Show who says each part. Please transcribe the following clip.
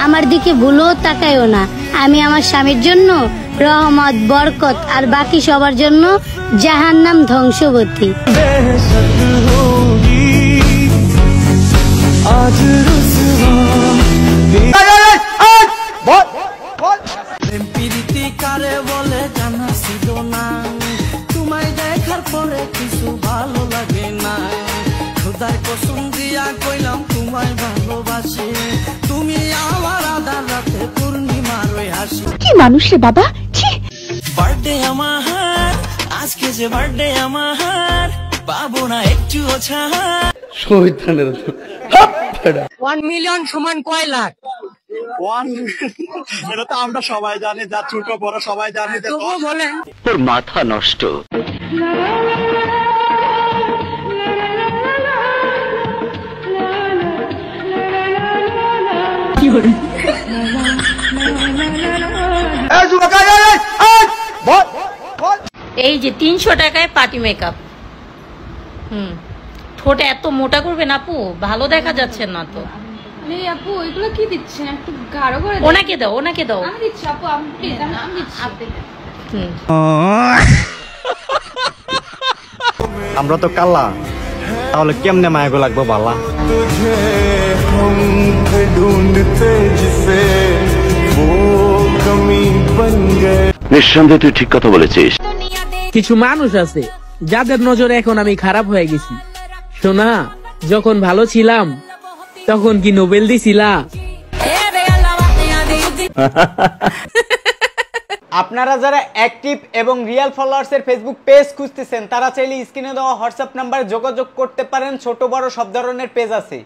Speaker 1: আমার দিকে ভুলও তাকায়ও না। আমি আমার স্বামীর জন্য রহমত, বরকত, আর বাকি সবার জন্য জাহান্নাম, ধ্বংসবতী।
Speaker 2: তোমায় দেখার পরে কিছু ভালো লাগে না, খোদার কসম দিয়া কইলাম তোমায় ভালোবাসি, তুমি আমার আধার রাতে পূর্ণিমার ওই হাসি।
Speaker 3: কি মানুষ রে বাবা,
Speaker 2: বার্থডে আমার আজকে, যে বার্থডে আমার পাবো না একটু ছাড়।
Speaker 4: 1 মিলিয়ন সমান কয় লাখ?
Speaker 5: এটা তো আমরা সবাই জানি, যা ছোট বড় সবাই জানি।
Speaker 4: তবুও বলেন,
Speaker 6: তোর মাথা নষ্ট।
Speaker 7: এই যে 300 টাকায় পার্টি মেকআপ। ঠোঁটে এত মোটা করবেন আপু, ভালো দেখা যাচ্ছে না তো।
Speaker 3: আপু এগুলো কি দিচ্ছেন? একটু গাঢ় করে
Speaker 7: ওনাকে দাও, ওনাকে দাও।
Speaker 3: আমি দিচ্ছি আপু, আমি প্লিজ, আমি দিচ্ছি।
Speaker 5: আমরা তো কাল্লা, তাহলে কেমনে মায়াগো লাগবো বালা?
Speaker 6: নিঃসন্দেহে তুই ঠিক কথা বলেছিস।
Speaker 4: কিছু মানুষ আছে যাদের নজরে এখন আমি খারাপ হয়ে গেছি। শোনা, যখন ভালো ছিলাম তখন কি নোবেল দিছিলা?
Speaker 8: আপনারা যারা অ্যাক্টিভ এবং রিয়েল ফলোয়ার্স এর ফেসবুক পেজ খুঁজতেছেন, তারা চাইলে স্ক্রিনে দেওয়া হোয়াটসঅ্যাপ নাম্বারে যোগাযোগ করতে পারেন। ছোট বড় সব ধরনের পেজ আছে।